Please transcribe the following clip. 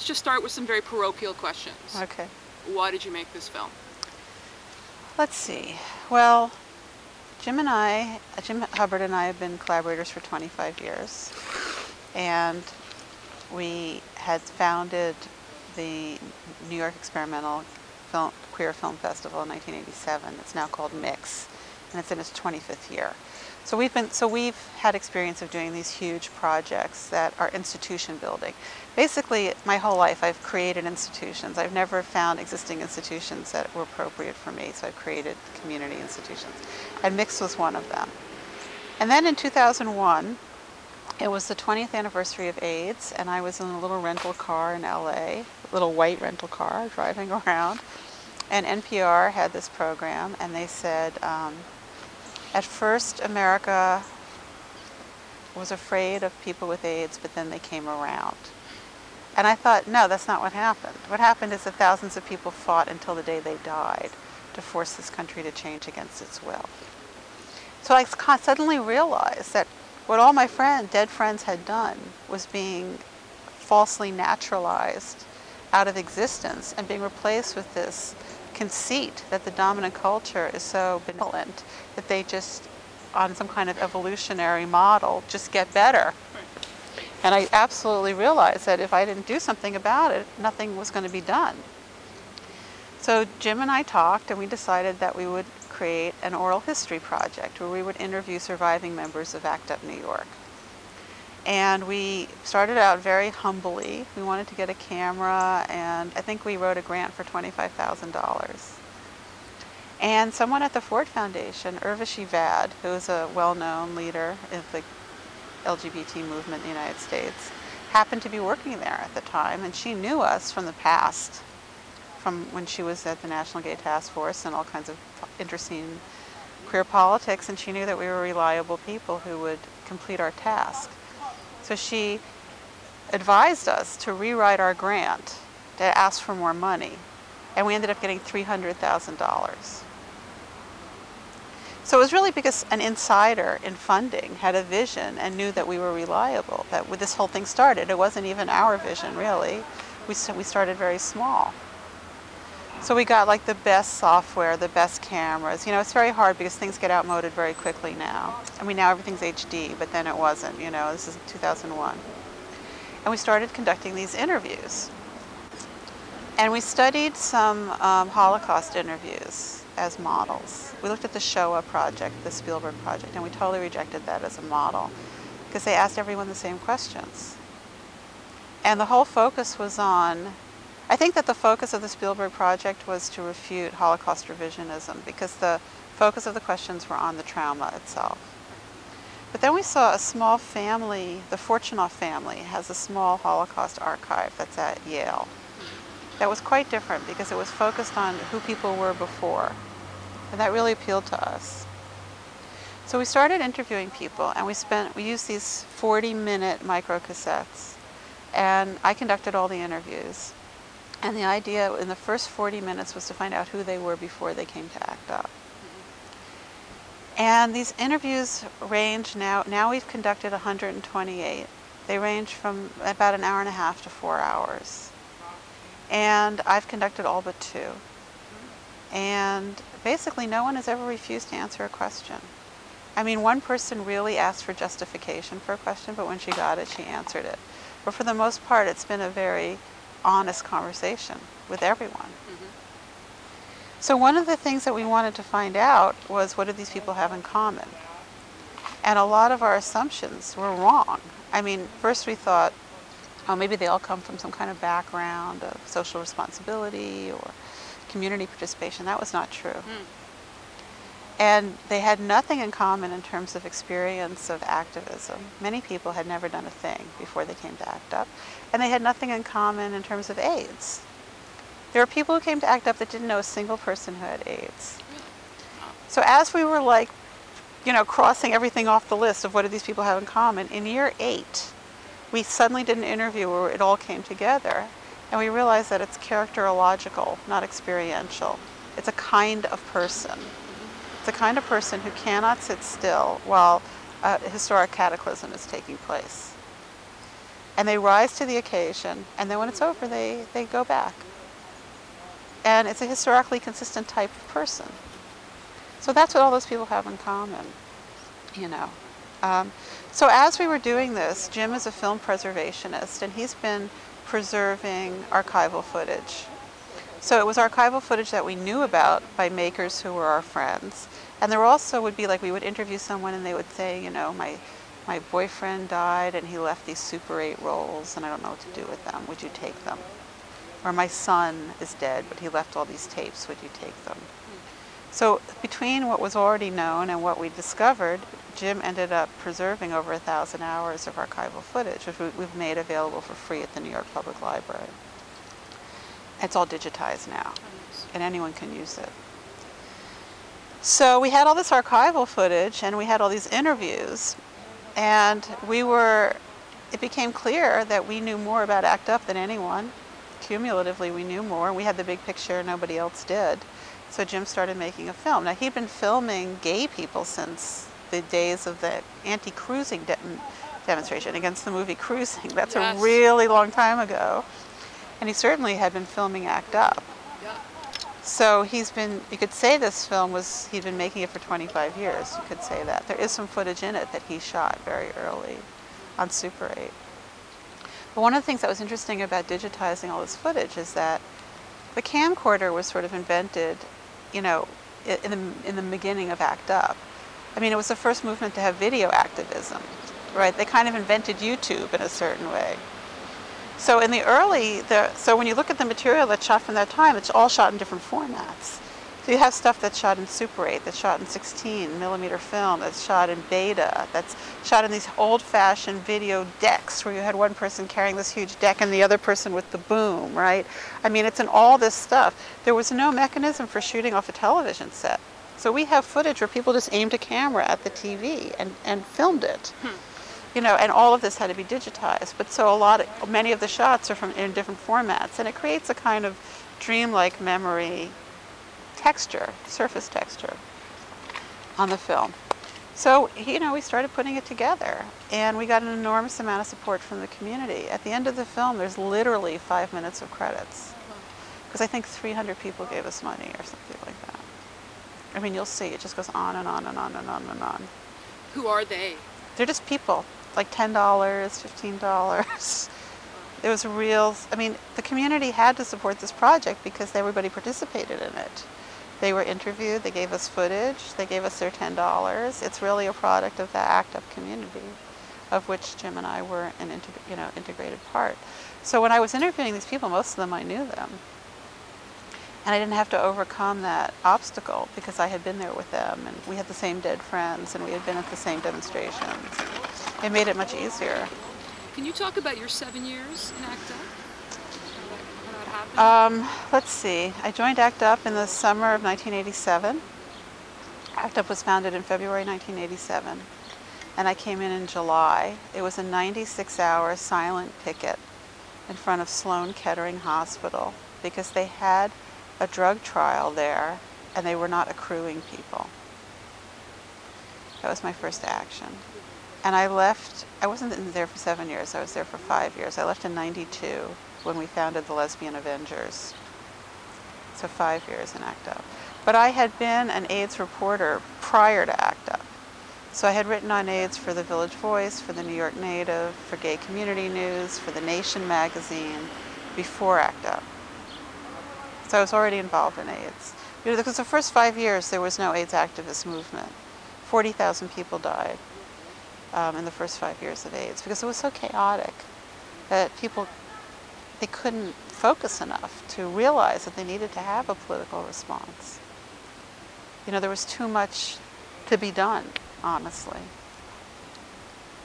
let's just start with some very parochial questions. Okay. Why did you make this film? Let's see. Well, Jim Hubbard and I have been collaborators for 25 years. And we had founded the New York Experimental Queer Film Festival in 1987. It's now called Mix, and it's in its 25th year. So we've had experience of doing these huge projects that are institution building. Basically, my whole life I've created institutions. I've never found existing institutions that were appropriate for me, so I've created community institutions. And Mix was one of them. And then in 2001, it was the 20th anniversary of AIDS, and I was in a little rental car in LA, a little white rental car driving around. And NPR had this program, and they said, at first America was afraid of people with AIDS, but then they came around. And I thought, no, that's not what happened. What happened is that thousands of people fought until the day they died to force this country to change against its will. So I suddenly realized that what all my dead friends had done was being falsely naturalized out of existence and being replaced with this conceit that the dominant culture is so benevolent that they just, on some kind of evolutionary model, just get better. And I absolutely realized that if I didn't do something about it, nothing was going to be done. So Jim and I talked, and we decided that we would create an oral history project where we would interview surviving members of ACT UP New York. And we started out very humbly. We wanted to get a camera, and I think we wrote a grant for $25,000. And someone at the Ford Foundation, Urvashi Vad, who is a well-known leader of the LGBT movement in the United States, happened to be working there at the time, and she knew us from the past, from when she was at the National Gay Task Force and all kinds of interesting queer politics, and she knew that we were reliable people who would complete our task. So she advised us to rewrite our grant, to ask for more money, and we ended up getting $300,000. So it was really because an insider in funding had a vision and knew that we were reliable, that this whole thing started. It wasn't even our vision, really. We started very small. So we got like the best software, the best cameras. You know, it's very hard because things get outmoded very quickly now. I mean, now everything's HD, but then it wasn't, you know, this is 2001. And we started conducting these interviews. And we studied some Holocaust interviews as models. We looked at the Shoah project, the Spielberg project, and we totally rejected that as a model because they asked everyone the same questions. And the whole focus was on, I think that the focus of the Spielberg project was to refute Holocaust revisionism because the focus of the questions were on the trauma itself. But then we saw a small family, the Fortunoff family has a small Holocaust archive that's at Yale. That was quite different because it was focused on who people were before. And that really appealed to us. So we started interviewing people, and we used these 40-minute microcassettes. And I conducted all the interviews. And the idea in the first 40 minutes was to find out who they were before they came to ACT UP. And these interviews range now we've conducted 128. They range from about an hour and a half to 4 hours. And I've conducted all but 2. And basically no one has ever refused to answer a question. I mean, one person really asked for justification for a question, but when she got it, she answered it. But for the most part, it's been a very honest conversation with everyone. Mm-hmm. So one of the things that we wanted to find out was, what do these people have in common? And a lot of our assumptions were wrong. I mean, first we thought, oh, maybe they all come from some kind of background of social responsibility or community participation. That was not true. Mm. And they had nothing in common in terms of experience of activism. Many people had never done a thing before they came to ACT UP. And they had nothing in common in terms of AIDS. There were people who came to ACT UP that didn't know a single person who had AIDS. So as we were like, you know, crossing everything off the list of what do these people have in common, in year 8, we suddenly did an interview where it all came together. And we realized that it's characterological, not experiential. It's a kind of person. It's a kind of person who cannot sit still while a historic cataclysm is taking place. And they rise to the occasion, and then when it's over, they go back. And it's a historically consistent type of person. So that's what all those people have in common, you know. So as we were doing this, Jim is a film preservationist, and he's been preserving archival footage. So it was archival footage that we knew about by makers who were our friends. And there also would be, like, we would interview someone and they would say, you know, my boyfriend died and he left these Super 8 rolls and I don't know what to do with them. Would you take them? Or my son is dead, but he left all these tapes. Would you take them? So between what was already known and what we discovered, Jim ended up preserving over 1,000 hours of archival footage, which we've made available for free at the New York Public Library. It's all digitized now, and anyone can use it. So we had all this archival footage, and we had all these interviews, and it became clear that we knew more about ACT UP than anyone. Cumulatively, we knew more. We had the big picture, nobody else did. So Jim started making a film. Now, he'd been filming gay people since the days of the anti-cruising demonstration against the movie Cruising. That's a really long time ago. And he certainly had been filming ACT UP. Yeah. So you could say this film he'd been making it for 25 years. You could say that. There is some footage in it that he shot very early on Super 8. But one of the things that was interesting about digitizing all this footage is that the camcorder was sort of invented, you know, in the beginning of ACT UP. I mean, it was the first movement to have video activism, right? They kind of invented YouTube in a certain way. So in so when you look at the material that's shot from that time, it's all shot in different formats. So you have stuff that's shot in Super 8, that's shot in 16mm film, that's shot in Beta, that's shot in these old-fashioned video decks where you had one person carrying this huge deck and the other person with the boom, right? I mean, it's in all this stuff. There was no mechanism for shooting off a television set. So we have footage where people just aimed a camera at the TV and filmed it. You know, and all of this had to be digitized. But so many of the shots are in different formats, and it creates a kind of dreamlike memory texture, surface texture on the film. So, you know, we started putting it together, and we got an enormous amount of support from the community. At the end of the film, there's literally 5 minutes of credits, because I think 300 people gave us money or something like that. I mean, you'll see, it just goes on and on and on and on and on. Who are they? They're just people, like $10, $15. It was I mean, the community had to support this project because everybody participated in it. They were interviewed, they gave us footage, they gave us their $10. It's really a product of the ACT UP community, of which Jim and I were an integrated part. So when I was interviewing these people, most of them I knew them. And I didn't have to overcome that obstacle because I had been there with them, and we had the same dead friends, and we had been at the same demonstrations. It made it much easier. Can you talk about your 7 years in ACT UP? How that happened? Let's see. I joined ACT UP in the summer of 1987. ACT UP was founded in February 1987, and I came in July. It was a 96-hour silent picket in front of Sloan Kettering Hospital because they had a drug trial there, and they were not accruing people. That was my first action. And I left, I wasn't there for 7 years, I was there for 5 years. I left in '92 when we founded the Lesbian Avengers. So 5 years in ACT UP. But I had been an AIDS reporter prior to ACT UP. So I had written on AIDS for the Village Voice, for the New York Native, for Gay Community News, for the Nation magazine, before ACT UP. So I was already involved in AIDS. You know, because the first 5 years there was no AIDS activist movement. 40,000 people died in the first 5 years of AIDS because it was so chaotic that they couldn't focus enough to realize that they needed to have a political response. You know, there was too much to be done, honestly.